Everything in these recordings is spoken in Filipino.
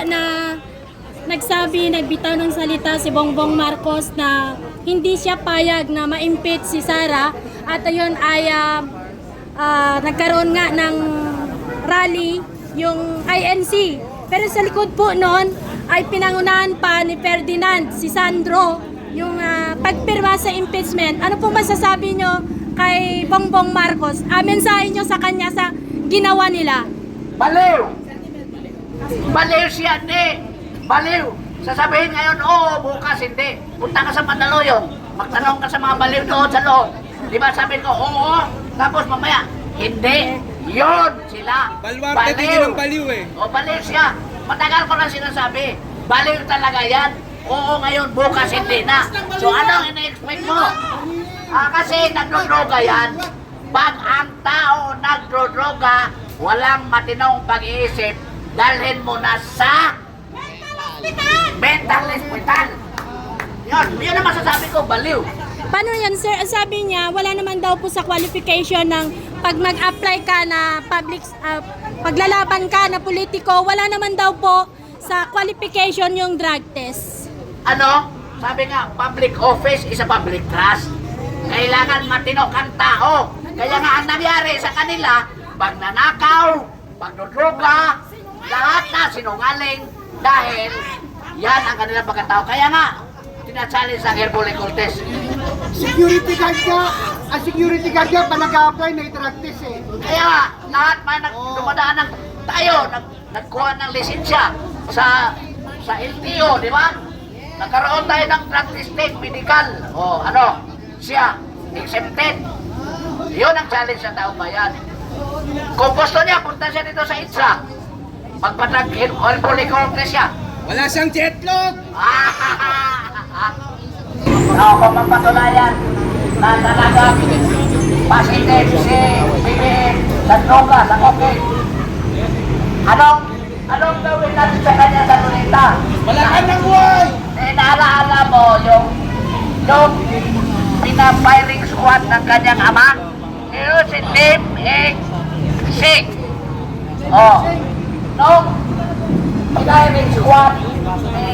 na nagbitaw ng salita si Bongbong Marcos na hindi siya payag na ma-impeach si Sara at ayun ay nagkaroon nga ng rally yung INC. Pero sa likod po noon ay pinangunahan pa ni Ferdinand, si Sandro, yung pagpirma sa impeachment. Ano po masasabi nyo kay Bongbong Marcos? Mensahe nyo sa kanya sa ginawa nila? Baliw! Baliw siya, hindi! Baliw! Sasabihin ngayon, oo, bukas hindi. Punta ka sa Mandaluyong, magtanong ka sa mga baliw doon sa loob. Di ba sabi ko, oo, tapos mamaya, hindi. Yun sila. Baluarte tingin ng baliw eh. O, baliw siya. Matagal ko na sinasabi. Baliw talaga yan. Oo, ngayon, bukas hindi na. So, anong ina-expect mo? Kasi nagdodroga yan. Pag ang tao nagdodroga, walang matinong pag-iisip, dalhin mo na sa mental hospital. Yun ang masasabi ko, baliw. Paano yan, sir? Sabi niya, wala naman daw po sa qualification ng pag mag-apply ka na paglalaban ka na politiko, wala naman daw po sa qualification yung drug test. Ano? Sabi nga, public office is a public trust. Kailangan matino kang tao. Kaya nga ang nangyari sa kanila, pag nanakaw, pagdodroga, lahat na sinungaling dahil yan ang kanilang pagkatao. Kaya nga, tinachallenge ang Herbole Cortez. Security guard ka pa nag-a-apply na drug test eh. Kaya nga, lahat may dumadaan ng tayo, nagkuha ng lisensya sa LTO, di ba? Nagkaroon tayo ng drug testing, medical. O ano, siya, exempted. Yun ang challenge sa taong bayan. Kung gusto niya, punta siya dito sa ITSA. Magpatag Herbole Cortez siya. Wala siyang jetlog! Kung magpatulayan na talagang positive si BBM sa droga, sa cocaine, anong gawin natin sa kanya sa Lunita? Malakan ng buhay! Inaalaala mo yung pina-firing squad ng kanyang ama? Yun si Tim Sing. Nung pina-firing squad ni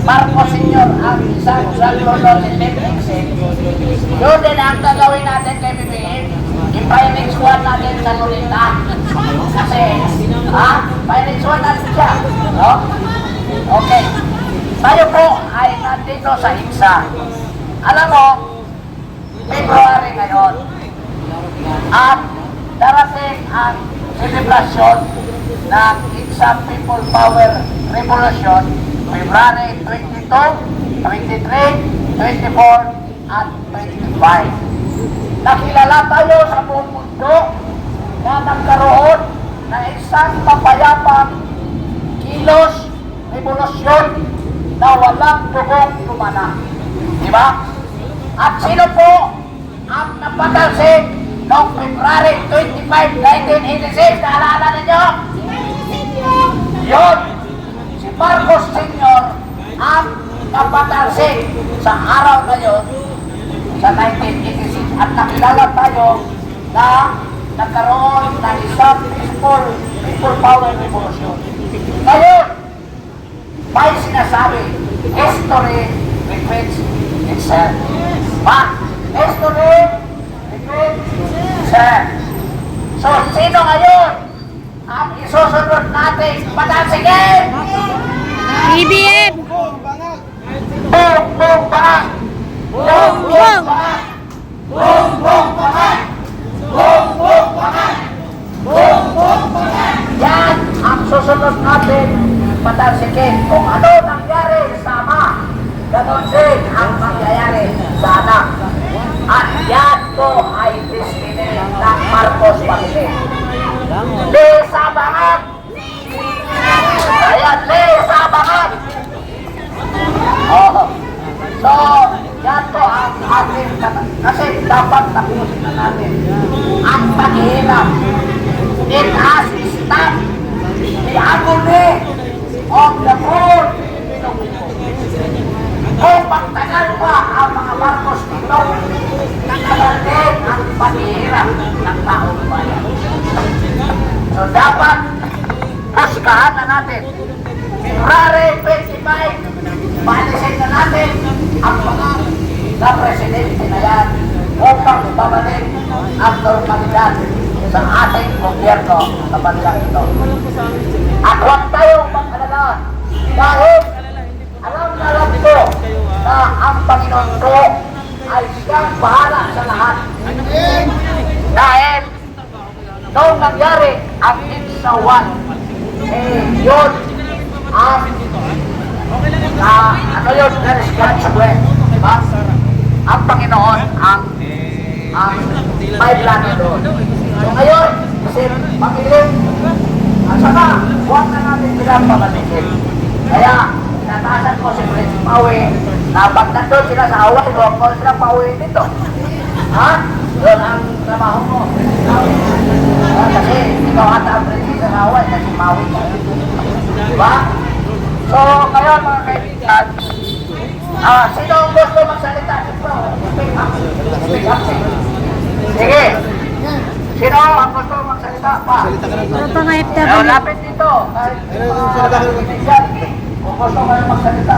Marcos Sr. ang isang salvador si Tim Sing, yun din ang gagawin natin kay BBM. I-firing squad natin sa Lunita. Kasi, firing squad natin siya. No? Okay. Tayo po ay nandito sa ITSA. Alam mo, February ngayon, at darating ang celebration ng ITSA People Power Revolution, February 22, 23, 24, at 25. Nakilala tayo sa buong mundo na nagkaroon na isang mapayapang kilos revolusyon na walang dugong lumana. Diba? At sino po ang napatalsik noong February 25, 1986? Naalala ninyo? Yun! Si Marcos Sr. ang napatalsik sa araw na yun sa 1986. At nakilala tayo na nagkaroon ng isang people power revolution. Ngayon, may sinasabi, history repeats itself. History repeats itself. So, sino ngayon ang isusunod natin patalsikin? BBM! Boom, bang! Boom, bang! Boom, bang! Boom, bang! Boom, bang! Yan ang susunod natin patalsikin. Kung ano nangyari sa ama, ganon din ang mangyayari sa anak. At yan po ay destiny ng Marcos family. Lisabangan! Ayan, lisabangan! So, yan po ang ating kasi dapat tapusin na natin ang paghihirap. It has stopped the agony of the poor. Kung pagtagal pa ang mga Marcos dito, nagtagal din ang paghihirap ng taong bayan. So dapat husgahan na natin ang kandidat sa ating gobyerno sa bansang ito. At huwag tayong mag-alala dahil alam na alam ko na ang Panginoon ko ay siyang bahala sa lahat. Dahil noong nangyari ang Insawan, yun ang ano yun, that is God's way. Diba? Ang Panginoon ang may plano doon. So ngayon, kasi Panginoon, at saka, huwag na natin sila pamalitin. Kaya, tinatasan ko si Prince Maui na pag nandun sila sa away, huwag ko sila pauwi dito. Ha? Doon ang trabaho mo. Kasi ikaw ata ang prinsesa sa away kasi Maui ka. Diba? So, ngayon mga kaibigan, sino ang gusto magsalita dito? Speak up. Speak up. Sige. Sino ang gusto magsalita pa? Ano pa nga Pero FW? lapit dito. Kahit kung gusto kayo magsalita,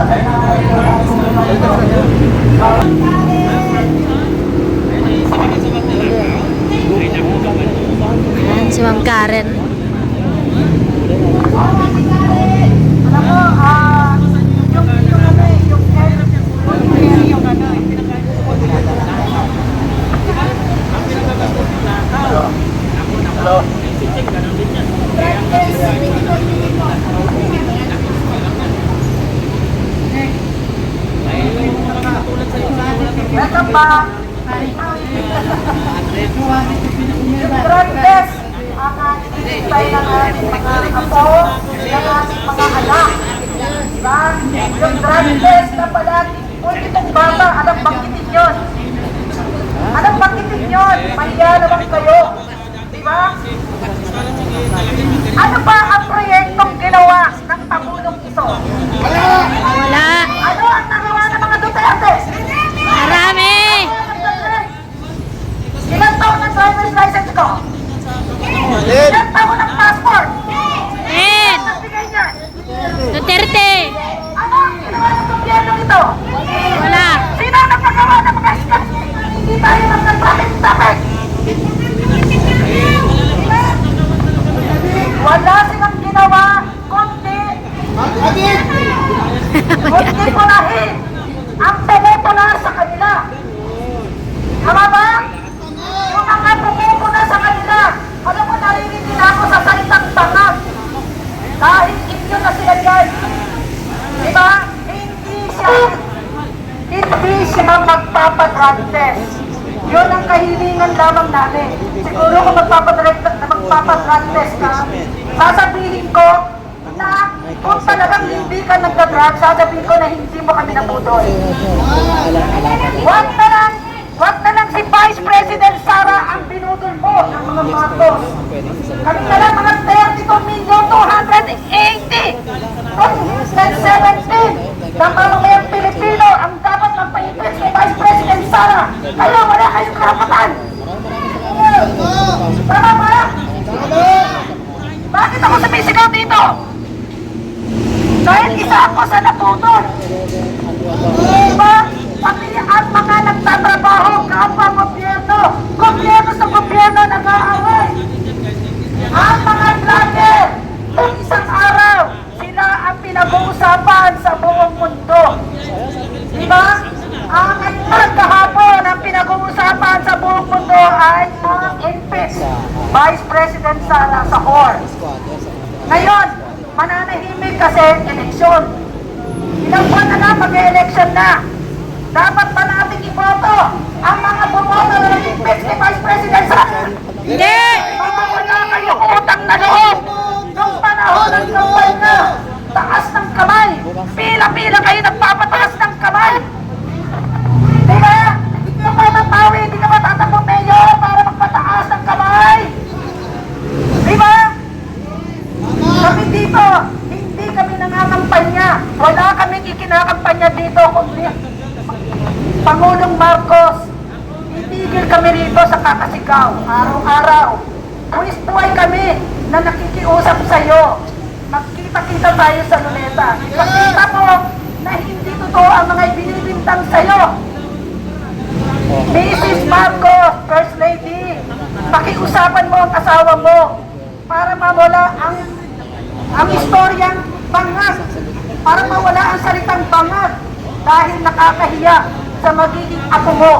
Ayan, si Ma'am Karen. Hello. Welcome back. Drug test ang hinihintay ng ating mga apo, ng ating mga anak. Diba? Yung drug test na palagi, kung itong bata, anong bangkitin yun? Anong bangkitin yun? Mahiya naman kayo. Diba? Ano ba ang proyektong ginawa ng Pangulong ito? Wala. Ano ang nagawa ng mga Duterte? Marami. Ilang taon ang driver's license ko? Ilang taon ang passport? And Ang bigay niyan? Duterte. Ano ang ginawa ng gobyerno ito? Wala. Sino ang nagpagawa ng mga iskas? Hindi tayo lang nagpapit-tapit. Wala silang ginawa, kundi pulahin ang pumupuna sa kanila. Tama ba? Yung mga pumupuna sa kanila, alam mo, naririnig na ako sa salitang bangag. Dahil inyo na sila dyan. Diba? Hindi siya magpapadrug test. Yun ang kahilingan lamang namin. Siguro kung magpapadrug test ka, sasabihin ko na kung talagang hindi ka nagdadrug, sasabihin ko na hindi mo kami naputol. Wag na lang si Vice President Sara ang binudol mo ng mga Marcos. Kami na lang mga 32,280,217 ng mamamayang Pilipino ang dapat magpa-impeach kay Vice President Sara. Kaya wala kayong karapatan. Tama ba? Bakit ako sumisigaw dito? Kahit isa ako sa naputol. Diba? Pati ang mga nagtatrabaho, kapwa gobyerno, gobyerno sa gobyerno nag-aaway. Ang mga vlogger, kung isang araw, sila ang pinag-uusapan sa buong mundo. Diba? Ang kahapon ang pinag-uusapan sa buong mundo ay ang impeach Vice President Sara sa HOR. Ngayon, mananahimik kasi eleksyon. Ilang buwan na lang mag-election na. Dapat ba natin iboto ang mga bumoto na nag-impeach ni Vice President Sara? Hindi. Mga wala kayong utang na loob. Nung panahon ng kampanya, taas ng kamay. Pila-pila kayo nagpapataas ng kamay. Diba? Yung mga tawi, hindi ka matatakbo mayor para magpataas ng kamay. Diba? Kami dito, hindi kami nangangampanya. Wala kaming ikinakampanya dito kundi Pangulong Marcos. Itigil kami rito sa kakasigaw, araw-araw. Buwis-buhay kami na nakikiusap sa'yo. Magkita-kita tayo sa luneta. Nakita mo na hindi totoo ang mga ibinibintang sa'yo. Mrs. Marcos, First Lady, pakiusapan mo ang asawa mo para mawala ang istoryang bangag, para mawala ang salitang bangag dahil nakakahiya sa magiging apo mo.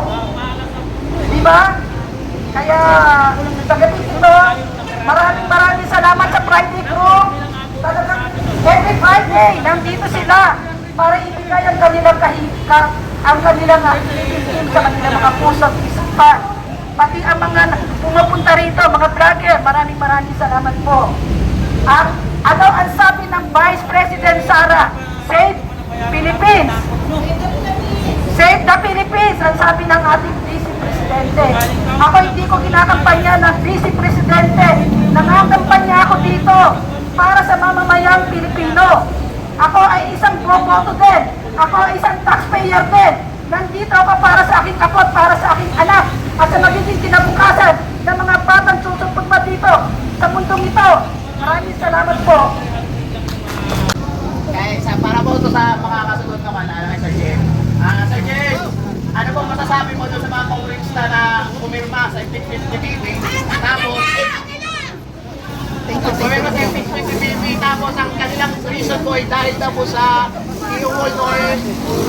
Di ba? Kaya sa gabi ito, maraming salamat sa Friday Crew. Talagang every Friday, nandito sila para ibigay ang kanilang ang kanilang hinihingi sa kanilang mga pusong isipan. Pati ang mga pumupunta rito, mga vlogger, maraming salamat po. Ano ang sabi ng Vice President Sara? Save Philippines! Save the Philippines! Ang sabi ng ating Vice Presidente. Ako hindi ko kinakampanya ng Vice Presidente. Nakakampanya ako dito para sa mamamayang Pilipino. Ako ay isang boboto din. Ako ay isang taxpayer din. Nandito ako para sa aking apo at para sa aking anak at sa magiging kinabukasan ng mga batang susupot pa dito sa mundong ito. Maraming salamat po. Kaya para po ito sa mga kasunod naman, Sir James. Sir James, ano pong masasabi mo doon sa mga kongresta na pumirma sa impeachment ni Bibi? Tapos, pumirma sa impeachment ni Bibi, tapos ang kanilang reason po ay dahil daw po sa i-hold or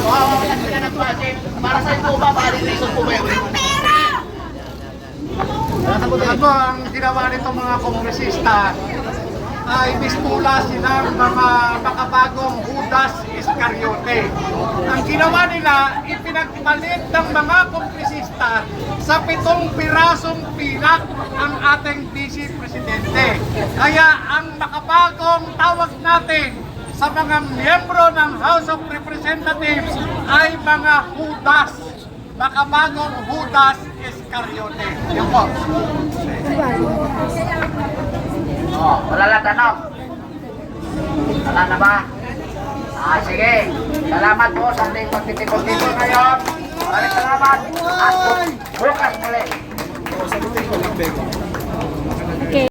mawawalan sila ng budget. Para sa po ba, baka reason po ba yun? Ano ang ginawa nitong mga kongresista ay mispula silang mga makabagong Judas Iscariote. Ang ginawa nila, ipinagpalit ng mga kongresista sa 7 pirasong pilak ang ating Vice Presidente. Kaya ang makabagong tawag natin sa mga miyembro ng House of Representatives ay mga Judas. Makabagong Judas Iscariote. Yan po. Wala lang tanong. Wala na ba? Sige. Salamat po sa ating pagtitipon-tipon ngayon. Maraming salamat. At bukas muli. Okay.